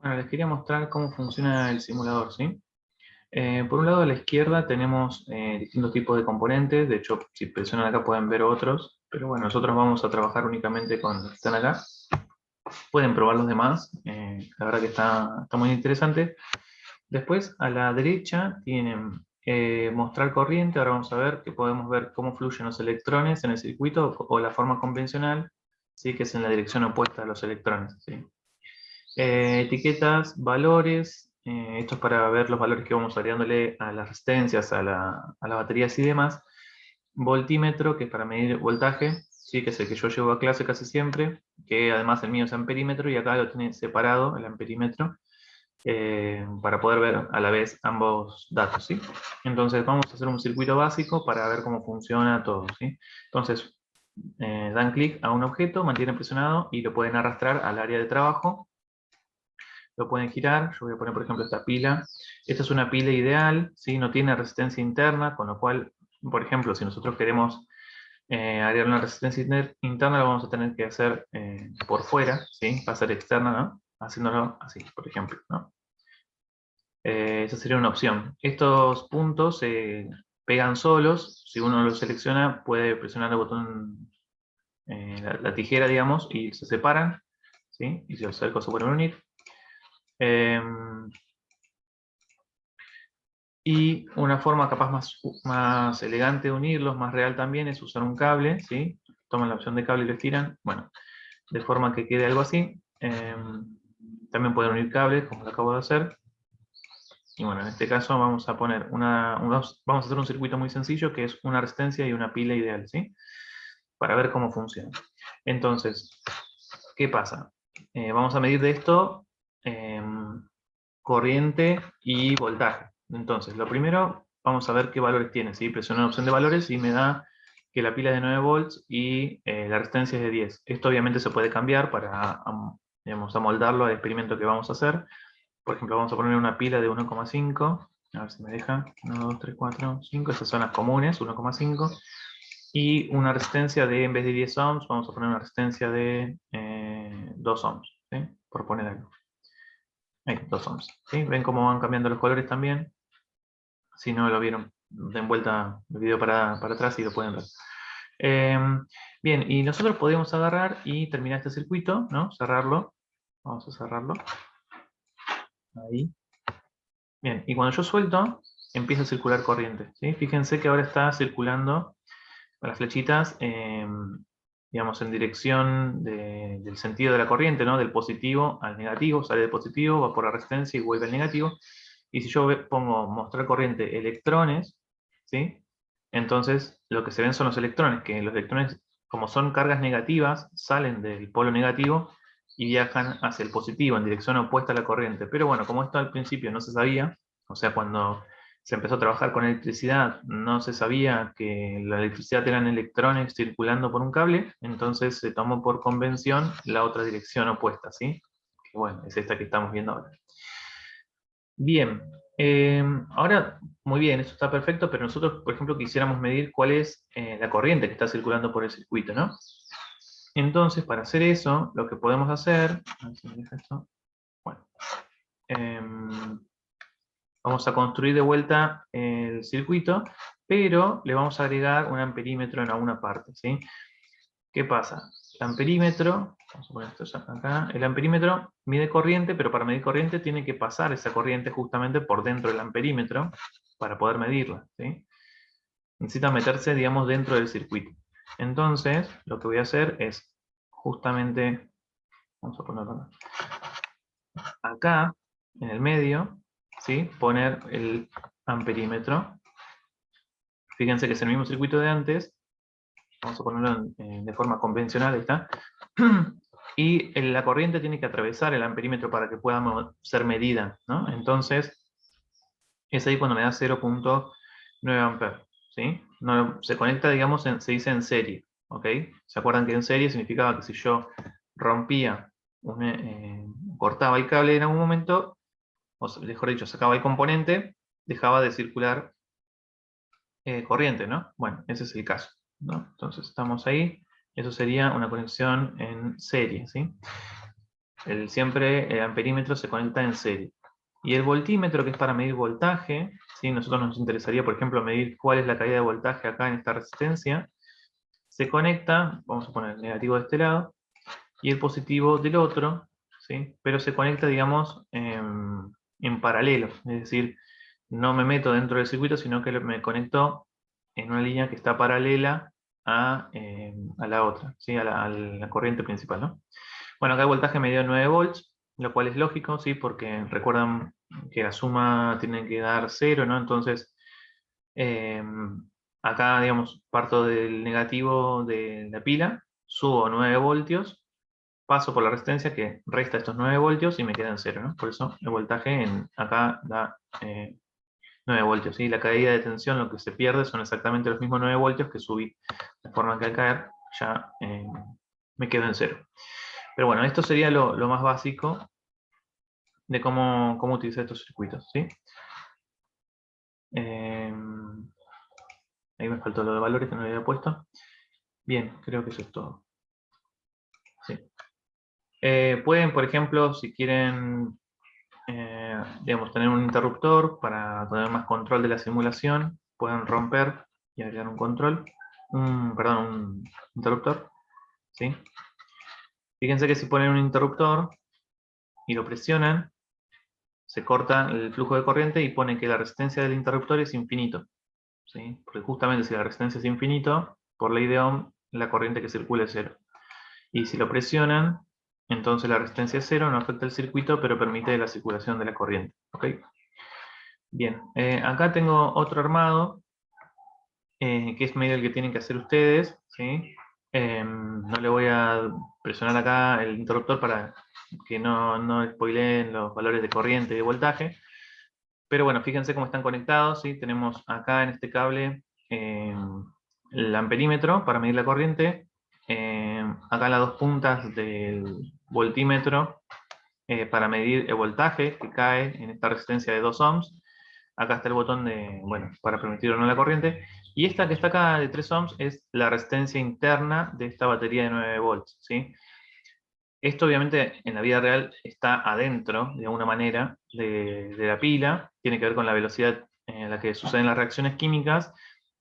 Bueno, les quería mostrar cómo funciona el simulador, ¿sí? Por un lado, a la izquierda tenemos distintos tipos de componentes. De hecho, si presionan acá pueden ver otros. Pero bueno, nosotros vamos a trabajar únicamente con los que están acá. Pueden probar los demás. La verdad que está muy interesante. Después, a la derecha, tienen mostrar corriente. Ahora vamos a ver que podemos ver cómo fluyen los electrones en el circuito o la forma convencional, ¿sí? Que es en la dirección opuesta a los electrones, ¿sí? Etiquetas, valores, esto es para ver los valores que vamos agregándole a las resistencias, a las baterías y demás. Voltímetro, que es para medir voltaje, ¿sí? Que es el que yo llevo a clase casi siempre, que además el mío es amperímetro y acá lo tiene separado el amperímetro, para poder ver a la vez ambos datos, ¿sí? Entonces vamos a hacer un circuito básico para ver cómo funciona todo, ¿sí? Entonces dan clic a un objeto, mantienen presionado y lo pueden arrastrar al área de trabajo. Lo pueden girar. Yo voy a poner, por ejemplo, esta pila. Esta es una pila ideal, ¿sí? No tiene resistencia interna, con lo cual, por ejemplo, si nosotros queremos agregar una resistencia interna, lo vamos a tener que hacer por fuera, ¿sí? Va a ser externa, ¿no? Haciéndolo así, por ejemplo, ¿no? Esa sería una opción. Estos puntos se pegan solos. Si uno los selecciona, puede presionar el botón, la tijera, digamos, y se separan, ¿sí? Y si los cercos se pueden unir. Y una forma capaz más elegante de unirlos, más real también, es usar un cable, ¿sí? Toman la opción de cable y lo estiran, bueno, de forma que quede algo así. También pueden unir cables, como lo acabo de hacer. Y bueno, en este caso vamos a poner vamos a hacer un circuito muy sencillo, que es una resistencia y una pila ideal, ¿sí? Para ver cómo funciona. Entonces, ¿qué pasa? Vamos a medir de esto corriente y voltaje. Entonces, lo primero, vamos a ver qué valores tiene, ¿sí? Presiono la opción de valores y me da que la pila es de 9 volts y la resistencia es de 10. Esto obviamente se puede cambiar para, digamos, amoldarlo al experimento que vamos a hacer. Por ejemplo, vamos a poner una pila de 1,5. A ver si me deja. 1, 2, 3, 4, 5. Esas son las comunes, 1,5. Y una resistencia de, en vez de 10 ohms, vamos a poner una resistencia de 2 ohms, ¿sí? Por poner algo. Ahí, 2 ohms. ¿Sí? ¿Ven cómo van cambiando los colores también? Si no lo vieron, den vuelta el video para atrás y lo pueden ver. Bien, y nosotros podemos agarrar y terminar este circuito, ¿no? Cerrarlo. Vamos a cerrarlo. Ahí. Bien, y cuando yo suelto, empieza a circular corriente, ¿sí? Fíjense que ahora está circulando con las flechitas, digamos, en dirección del sentido de la corriente, ¿no? Del positivo al negativo, sale del positivo, va por la resistencia y vuelve al negativo. Y si yo pongo mostrar corriente electrones, ¿sí? Entonces lo que se ven son los electrones, que los electrones, como son cargas negativas, salen del polo negativo y viajan hacia el positivo, en dirección opuesta a la corriente. Pero bueno, como esto al principio no se sabía, o sea, cuando se empezó a trabajar con electricidad, no se sabía que la electricidad eran electrones circulando por un cable, entonces se tomó por convención la otra dirección opuesta, ¿sí? Que bueno, es esta que estamos viendo ahora. Bien, ahora, muy bien, esto está perfecto, pero nosotros, por ejemplo, quisiéramos medir cuál es la corriente que está circulando por el circuito, ¿no? Entonces, para hacer eso, lo que podemos hacer, a ver si me deja esto. Bueno, vamos a construir de vuelta el circuito, pero le vamos a agregar un amperímetro en alguna parte, ¿sí? ¿Qué pasa? El amperímetro, vamos a poner esto ya acá, el amperímetro mide corriente, pero para medir corriente tiene que pasar esa corriente justamente por dentro del amperímetro para poder medirla, ¿sí? Necesita meterse, digamos, dentro del circuito. Entonces, lo que voy a hacer es justamente, vamos a ponerlo acá, en el medio, ¿sí? Poner el amperímetro. Fíjense que es el mismo circuito de antes. Vamos a ponerlo de forma convencional, ahí está. Y la corriente tiene que atravesar el amperímetro para que pueda ser medida, ¿no? Entonces, es ahí cuando me da 0.9 amperes, ¿sí? No, se conecta, digamos, se dice en serie, ¿ok? ¿Se acuerdan que en serie significaba que si yo rompía, cortaba el cable en algún momento, o mejor dicho, sacaba el componente, dejaba de circular corriente, ¿no? Bueno, ese es el caso, ¿no? Entonces estamos ahí, eso sería una conexión en serie, ¿sí? siempre el amperímetro se conecta en serie. Y el voltímetro, que es para medir voltaje, ¿sí? Nosotros nos interesaría, por ejemplo, medir cuál es la caída de voltaje acá en esta resistencia, se conecta, vamos a poner el negativo de este lado, y el positivo del otro, ¿sí? Pero se conecta, digamos, en paralelo, es decir, no me meto dentro del circuito, sino que me conecto en una línea que está paralela a la otra, ¿sí? a la corriente principal, ¿no? Bueno, acá el voltaje me dio 9 volts, lo cual es lógico, ¿sí? Porque recuerdan que la suma tiene que dar 0, ¿no? Entonces, eh, acá, digamos, parto del negativo de la pila, subo 9 voltios, paso por la resistencia que resta estos 9 voltios y me quedan 0, ¿no? Por eso el voltaje acá da 9 voltios, ¿sí? La caída de tensión, lo que se pierde son exactamente los mismos 9 voltios que subí, de forma que al caer ya me quedo en 0. Pero bueno, esto sería lo más básico de cómo utilizar estos circuitos, ¿sí? Ahí me faltó lo de valores que no le había puesto. Bien, creo que eso es todo. Sí. Pueden, por ejemplo, si quieren, digamos, tener un interruptor para tener más control de la simulación, pueden romper y agregar un control, perdón, un interruptor, ¿sí? Fíjense que si ponen un interruptor y lo presionan, se corta el flujo de corriente y pone que la resistencia del interruptor es infinito, ¿sí? Porque justamente si la resistencia es infinito, por ley de Ohm, la corriente que circula es cero. Y si lo presionan, entonces la resistencia es cero, no afecta el circuito, pero permite la circulación de la corriente. ¿Ok? Bien, acá tengo otro armado, que es medio el que tienen que hacer ustedes, ¿sí? No le voy a presionar acá el interruptor para que no spoileen los valores de corriente y de voltaje. Pero bueno, fíjense cómo están conectados, ¿sí? Tenemos acá en este cable el amperímetro para medir la corriente. Acá en las dos puntas del voltímetro para medir el voltaje que cae en esta resistencia de 2 ohms. Acá está el botón para permitir o no la corriente. Y esta que está acá de 3 ohms es la resistencia interna de esta batería de 9 volts, ¿sí? Esto obviamente en la vida real está adentro, de alguna manera, de la pila. Tiene que ver con la velocidad en la que suceden las reacciones químicas,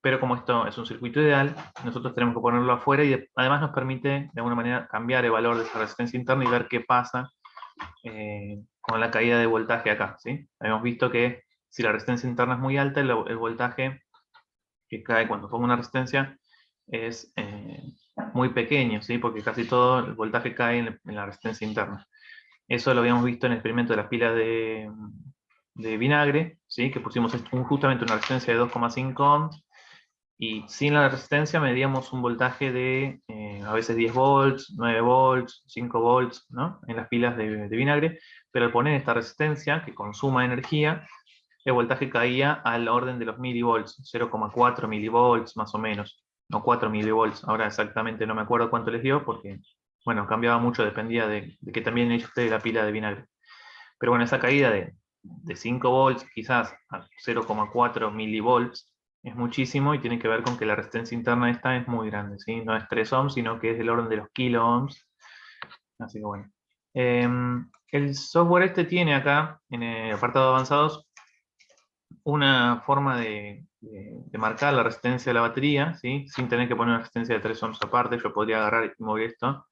pero como esto es un circuito ideal, nosotros tenemos que ponerlo afuera y además nos permite de alguna manera cambiar el valor de esa resistencia interna y ver qué pasa con la caída de voltaje acá, ¿sí? Habíamos visto que si la resistencia interna es muy alta, el voltaje que cae cuando pongo una resistencia es muy pequeño, ¿sí? Porque casi todo el voltaje cae en la resistencia interna. Eso lo habíamos visto en el experimento de las pilas de vinagre, ¿sí? Que pusimos justamente una resistencia de 2,5 ohms y sin la resistencia medíamos un voltaje de a veces 10 volts, 9 volts, 5 volts, ¿no? En las pilas de vinagre, pero al poner esta resistencia que consuma energía, el voltaje caía al orden de los milivolts, 0,4 milivolts más o menos, no 4 milivolts, ahora exactamente no me acuerdo cuánto les dio, porque, bueno, cambiaba mucho, dependía de que también hecho usted la pila de vinagre. Pero bueno, esa caída de 5 volts quizás a 0,4 milivolts es muchísimo y tiene que ver con que la resistencia interna esta es muy grande, ¿sí? No es 3 ohms, sino que es del orden de los kilo ohms. Así que bueno. El software este tiene acá, en el apartado de avanzados, una forma de marcar la resistencia de la batería, ¿sí? Sin tener que poner una resistencia de 3 ohms aparte. Yo podría agarrar y mover esto.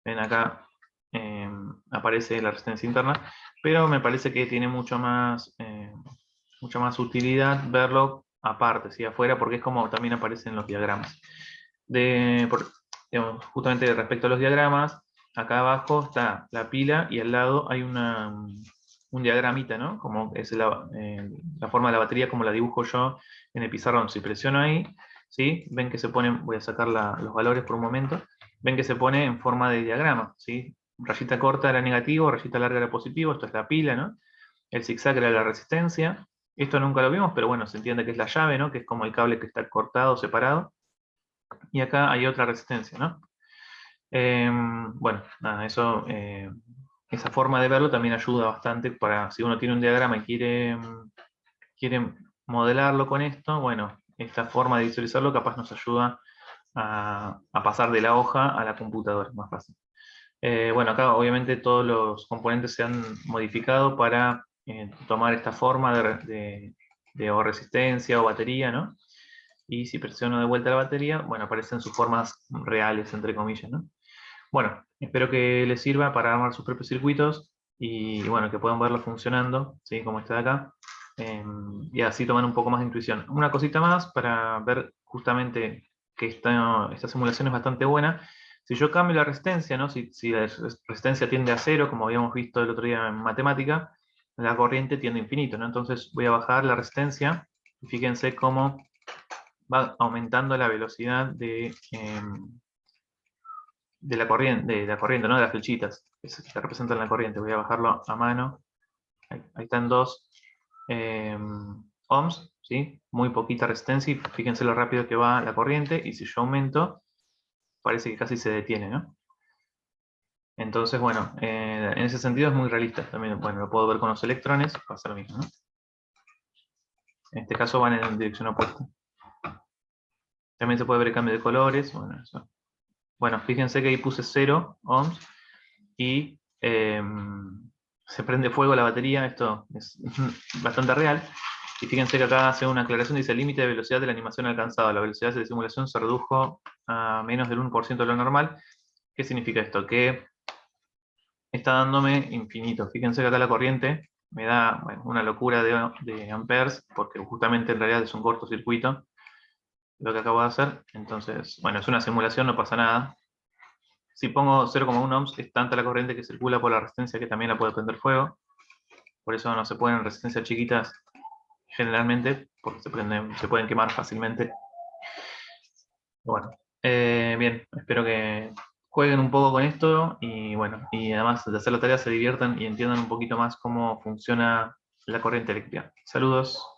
Ven acá, aparece la resistencia interna, pero me parece que tiene mucha más utilidad verlo aparte, ¿sí? Afuera, porque es como también aparece en los diagramas. Digamos, justamente respecto a los diagramas, acá abajo está la pila y al lado hay un diagramita, ¿no? Como es la forma de la batería, como la dibujo yo en el pizarrón. Si presiono ahí, ¿sí? Ven que se ponen, voy a sacar los valores por un momento, ven que se pone en forma de diagrama, ¿sí? Rayita corta era negativo, rayita larga era positivo, esto es la pila, ¿no? El zigzag era la resistencia. Esto nunca lo vimos, pero bueno, se entiende que es la llave, ¿no? Que es como el cable que está cortado, separado. Y acá hay otra resistencia, ¿no? Bueno, nada, esa forma de verlo también ayuda bastante para si uno tiene un diagrama y quiere modelarlo con esto, bueno, esta forma de visualizarlo capaz nos ayuda a pasar de la hoja a la computadora, más fácil. Bueno, acá obviamente todos los componentes se han modificado para tomar esta forma de o resistencia o batería, ¿no? Y si presiono de vuelta la batería, bueno, aparecen sus formas reales, entre comillas, ¿no? Bueno, espero que les sirva para armar sus propios circuitos y bueno, que puedan verlo funcionando, ¿sí? Como está de acá. Y así toman un poco más de intuición. Una cosita más para ver justamente que esta simulación es bastante buena. Si yo cambio la resistencia, ¿no? Si la resistencia tiende a cero, como habíamos visto el otro día en matemática, la corriente tiende a infinito, ¿no? Entonces voy a bajar la resistencia y fíjense cómo va aumentando la velocidad de la corriente, ¿no? De las flechitas que representan la corriente. Voy a bajarlo a mano. Ahí están 2 ohms, ¿sí? Muy poquita resistencia y fíjense lo rápido que va la corriente y si yo aumento, parece que casi se detiene, ¿no? Entonces, bueno, en ese sentido es muy realista. También, bueno, lo puedo ver con los electrones, pasa lo mismo, ¿no? En este caso van en dirección opuesta. También se puede ver el cambio de colores, bueno, eso. Bueno, fíjense que ahí puse 0 ohms y se prende fuego la batería, esto es bastante real. Y fíjense que acá hace una aclaración, dice el límite de velocidad de la animación alcanzado. La velocidad de simulación se redujo a menos del 1% de lo normal. ¿Qué significa esto? Que está dándome infinito. Fíjense que acá la corriente me da bueno, una locura de amperes, porque justamente en realidad es un cortocircuito lo que acabo de hacer. Entonces, bueno, es una simulación, no pasa nada. Si pongo 0,1 ohms, es tanta la corriente que circula por la resistencia que también la puede prender fuego. Por eso no se pueden resistencias chiquitas generalmente, porque se pueden quemar fácilmente. Bueno, bien, espero que jueguen un poco con esto y bueno, y además de hacer la tarea se diviertan y entiendan un poquito más cómo funciona la corriente eléctrica. Saludos.